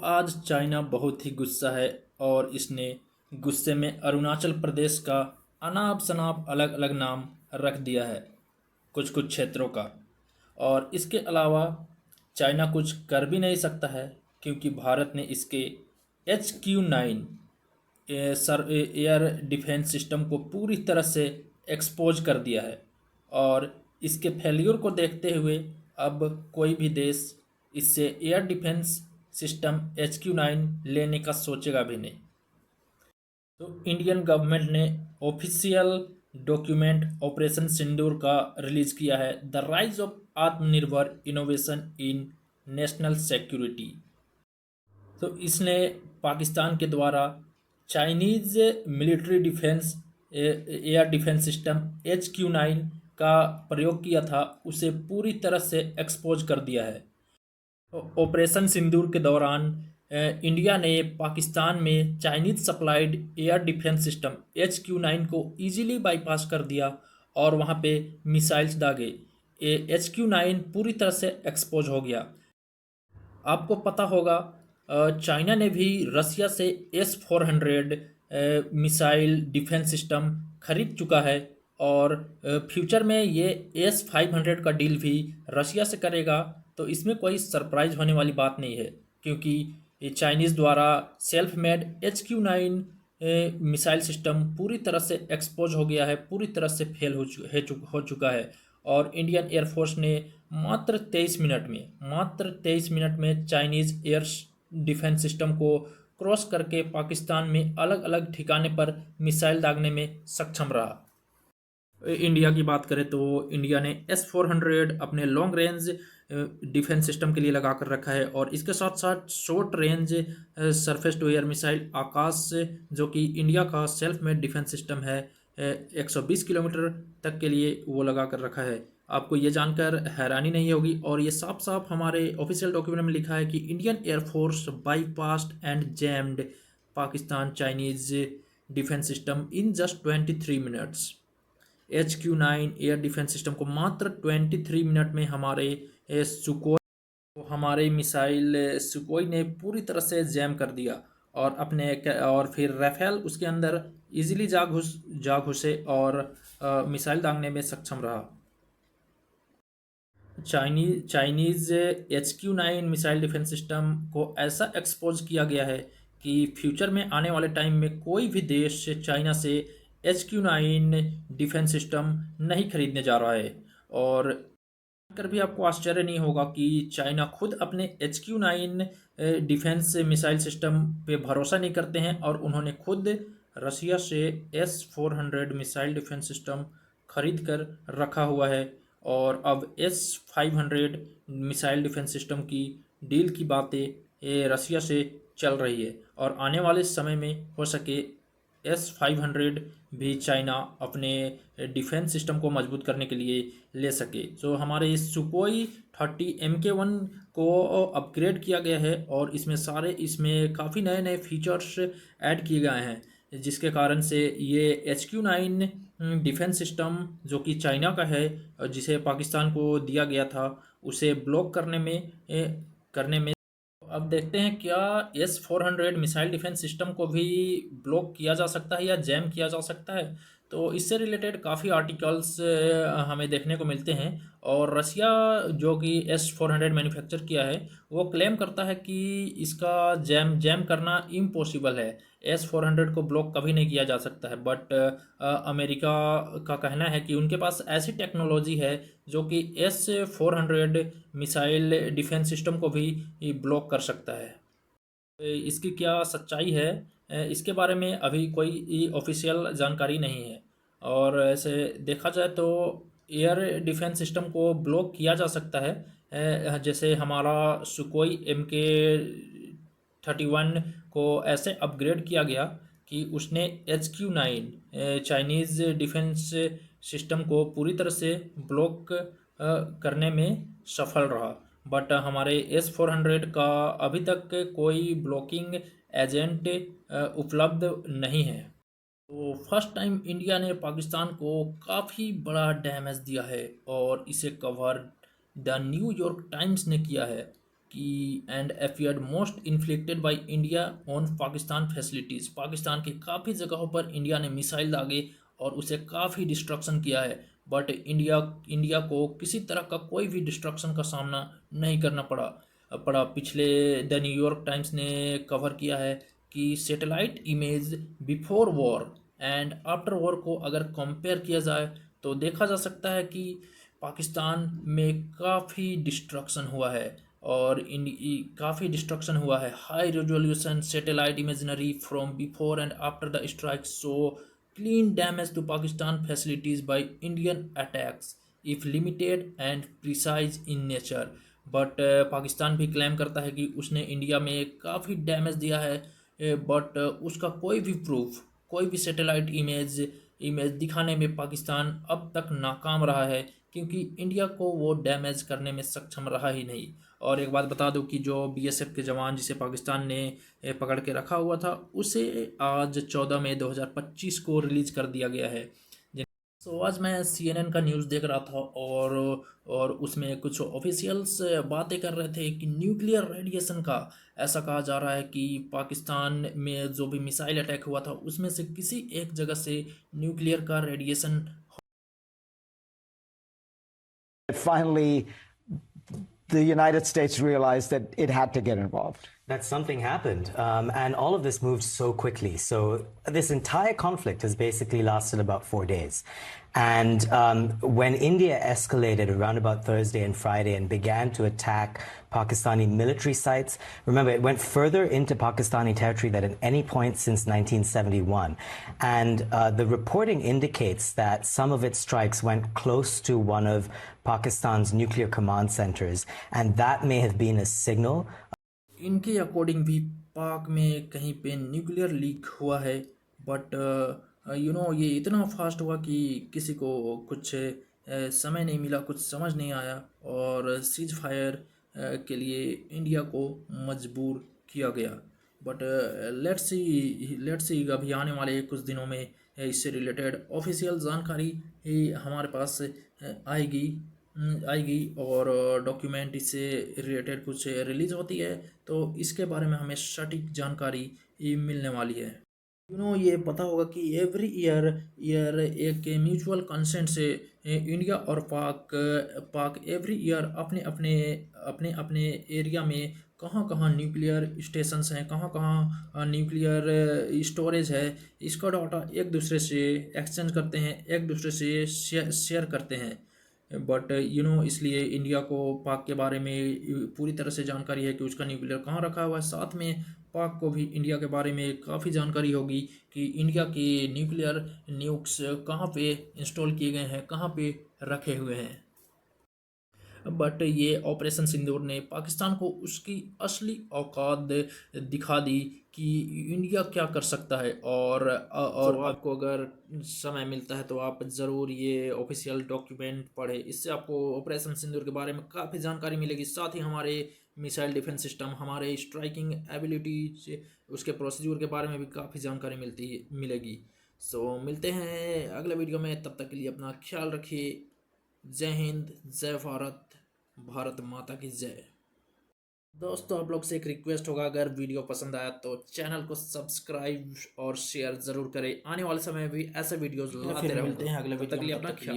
आज चाइना बहुत ही गुस्सा है और इसने गुस्से में अरुणाचल प्रदेश का अनाप शनाप अलग अलग नाम रख दिया है, कुछ कुछ क्षेत्रों का। और इसके अलावा चाइना कुछ कर भी नहीं सकता है, क्योंकि भारत ने इसके HQ-9 sir air defence system को पूरी तरह से एक्सपोज कर दिया है। और इसके फेल्यूर को देखते हुए अब कोई भी देश इससे एयर डिफेंस सिस्टम HQ-9 लेने का सोचेगा भी नहीं। तो इंडियन गवर्नमेंट ने ऑफिशियल डॉक्यूमेंट ऑपरेशन सिंदूर का रिलीज किया है, द राइज ऑफ आत्मनिर्भर इनोवेशन इन नेशनल सिक्योरिटी। तो इसने पाकिस्तान के द्वारा Chinese military defence air defence system HQ-9 का प्रयोग किया था, उसे पूरी तरह से एक्सपोज कर दिया है। ऑपरेशन सिंदूर के दौरान इंडिया ने पाकिस्तान में Chinese supplied air defence system HQ-9 को इजीली बाईपास कर दिया और वहां पे मिसाइल्स दागे। HQ-9 पूरी तरह से एक्सपोज हो गया। आपको पता होगा, चाइना ने भी रसिया से S-400 मिसाइल डिफेंस सिस्टम खरीद चुका है। और फ्यूचर में ये S-500 का डील भी रसिया से करेगा। तो इसमें कोई सरप्राइज होने वाली बात नहीं है, क्योंकि ये चाइनीज़ द्वारा self made HQ-9 missile system पूरी तरह से एक्सपोज हो गया है, पूरी तरह से फेल हो चुका है। और इंडियन एयरफोर्स ने मात्र 23 मिनट में चाइनीज़ एयर डिफेंस सिस्टम को क्रॉस करके पाकिस्तान में अलग अलग ठिकाने पर मिसाइल दागने में सक्षम रहा। इंडिया की बात करें तो इंडिया ने S-400 अपने लॉन्ग रेंज डिफेंस सिस्टम के लिए लगा कर रखा है, और इसके साथ साथ short range surface to air missile Akash से, जो कि इंडिया का सेल्फ मेड डिफेंस सिस्टम है, 120 किलोमीटर तक के लिए वो लगा कर रखा है। आपको ये जानकर हैरानी नहीं होगी, और ये साफ साफ हमारे ऑफिशियल डॉक्यूमेंट में लिखा है कि Indian air force bypassed and jammed Pakistan Chinese defence system in just 23 minutes. HQ-9 air defence system को मात्र 23 मिनट में हमारे मिसाइल सुकोई ने पूरी तरह से जैम कर दिया। और फिर राफेल उसके अंदर इजीली जा घुसे और मिसाइल दागने में सक्षम रहा। Chinese HQ-9 missile defence system को ऐसा एक्सपोज किया गया है कि फ्यूचर में आने वाले टाइम में कोई भी देश चाइना से HQ-9 डिफेंस सिस्टम नहीं खरीदने जा रहा है। और कर भी आपको आश्चर्य नहीं होगा कि चाइना खुद अपने HQ-9 डिफेंस मिसाइल सिस्टम पे भरोसा नहीं करते हैं, और उन्होंने खुद रसिया से S-400 मिसाइल डिफेंस सिस्टम खरीद कर रखा हुआ है। और अब S-500 मिसाइल डिफेंस सिस्टम की डील की बातें रसिया से चल रही है, और आने वाले समय में हो सके S-500 भी चाइना अपने डिफेंस सिस्टम को मजबूत करने के लिए ले सके। हमारे सुकोई 30 MK1 को अपग्रेड किया गया है, और इसमें काफ़ी नए नए फीचर्स ऐड किए गए हैं, जिसके कारण से ये HQ-9 डिफेंस सिस्टम, जो कि चाइना का है, जिसे पाकिस्तान को दिया गया था, उसे ब्लॉक करने में अब देखते हैं क्या S-400 मिसाइल डिफेंस सिस्टम को भी ब्लॉक किया जा सकता है या जैम किया जा सकता है। तो इससे रिलेटेड काफ़ी आर्टिकल्स हमें देखने को मिलते हैं। और रसिया, जो कि S-400 मैन्युफैक्चर किया है, वो क्लेम करता है कि इसका जैम जैम करना इम्पॉसिबल है। S-400 को ब्लॉक कभी नहीं किया जा सकता है, बट अमेरिका का कहना है कि उनके पास ऐसी टेक्नोलॉजी है जो कि S-400 मिसाइल डिफेंस सिस्टम को भी ब्लॉक कर सकता है। इसकी क्या सच्चाई है, इसके बारे में अभी कोई ऑफिशियल जानकारी नहीं है। और ऐसे देखा जाए तो एयर डिफेंस सिस्टम को ब्लॉक किया जा सकता है, जैसे हमारा सुकोई MK-31 को ऐसे अपग्रेड किया गया कि उसने HQ-9 चाइनीज़ डिफेंस सिस्टम को पूरी तरह से ब्लॉक करने में सफल रहा। बट हमारे S-400 का अभी तक कोई ब्लॉकिंग एजेंट उपलब्ध नहीं है। तो फर्स्ट टाइम इंडिया ने पाकिस्तान को काफ़ी बड़ा डैमेज दिया है, और इसे कवर द न्यूयॉर्क टाइम्स ने किया है कि एंड अफियर्ड most inflicted by India on Pakistan facilities. Pakistan की काफ़ी जगहों पर इंडिया ने मिसाइल दागे और उसे काफ़ी डिस्ट्रक्शन किया है, बट इंडिया को किसी तरह का कोई भी डिस्ट्रक्शन का सामना नहीं करना पड़ा। पिछले द न्यूयॉर्क टाइम्स ने कवर किया है कि satellite image before war and after war को अगर कंपेयर किया जाए तो देखा जा सकता है कि पाकिस्तान में काफ़ी डिस्ट्रक्शन हुआ है और काफ़ी डिस्ट्रक्शन हुआ है। High resolution satellite imagery from before and after the strike so clean damage to Pakistan facilities by Indian attacks if limited and precise in nature. But Pakistan भी क्लेम करता है कि उसने इंडिया में काफ़ी डैमेज दिया है, बट उसका कोई भी प्रूफ, कोई भी सैटेलाइट इमेज दिखाने में पाकिस्तान अब तक नाकाम रहा है, क्योंकि इंडिया को वो डैमेज करने में सक्षम रहा ही नहीं। और एक बात बता दूं कि जो बीएसएफ के जवान जिसे पाकिस्तान ने पकड़ के रखा हुआ था, उसे आज 14 मई 2025 को रिलीज कर दिया गया है। तो आज मैं CNN का न्यूज़ देख रहा था और उसमें कुछ ऑफिशियल्स बातें कर रहे थे कि न्यूक्लियर रेडिएशन का, ऐसा कहा जा रहा है कि पाकिस्तान में जो भी मिसाइल अटैक हुआ था उसमें से किसी एक जगह से न्यूक्लियर का radiation. Finally, the United States realized that it had to get involved. That something happened, and all of this moved so quickly. So this entire conflict has basically lasted about 4 days. And when India escalated around about Thursday and Friday and began to attack Pakistani military sites, remember, it went further into Pakistani territory than at any point since 1971. And the reporting indicates that some of its strikes went close to one of Pakistan's nuclear command centers, and that may have been a signal. इनके according भी पाक में कहीं पे nuclear leak हुआ है, but ये इतना फास्ट हुआ कि किसी को कुछ समय नहीं मिला, कुछ समझ नहीं आया और सीज फायर के लिए इंडिया को मजबूर किया गया। बट लेट्स सी अभी आने वाले कुछ दिनों में इससे रिलेटेड ऑफिशियल जानकारी ही हमारे पास आएगी और डॉक्यूमेंट इससे रिलेटेड कुछ रिलीज होती है तो इसके बारे में हमें सटीक जानकारी मिलने वाली है। ये पता होगा कि एवरी ईयर एक म्यूचुअल कंसेंट से इंडिया और पाक एवरी ईयर अपने अपने एरिया में कहाँ कहाँ न्यूक्लियर स्टेशंस हैं, कहाँ कहाँ न्यूक्लियर स्टोरेज है, इसका डाटा एक दूसरे से एक्सचेंज करते हैं, एक दूसरे से शेयर करते हैं। बट इसलिए इंडिया को पाक के बारे में पूरी तरह से जानकारी है कि उसका न्यूक्लियर कहाँ रखा हुआ है। साथ में पाक को भी इंडिया के बारे में काफ़ी जानकारी होगी कि इंडिया के न्यूक्स कहाँ पे इंस्टॉल किए गए हैं, कहाँ पे रखे हुए हैं। बट ये ऑपरेशन सिंदूर ने पाकिस्तान को उसकी असली औकात दिखा दी कि इंडिया क्या कर सकता है। और आपको अगर समय मिलता है तो आप ज़रूर ये ऑफिशियल डॉक्यूमेंट पढ़ें, इससे आपको ऑपरेशन सिंदूर के बारे में काफ़ी जानकारी मिलेगी। साथ ही हमारे मिसाइल डिफेंस सिस्टम, हमारे स्ट्राइकिंग एबिलिटी, उसके प्रोसीजर के बारे में भी काफ़ी जानकारी मिलेगी। सो मिलते हैं अगले वीडियो में, तब तक के लिए अपना ख्याल रखिए। जय हिंद, जय भारत, भारत माता की जय। दोस्तों आप लोग से एक रिक्वेस्ट होगा, अगर वीडियो पसंद आया तो चैनल को सब्सक्राइब और शेयर ज़रूर करें। आने वाले समय में भी ऐसे वीडियोस लाते रहेंगे। मिलते हैं अगले वीडियो में, तब तक के लिए अपना ख्याल।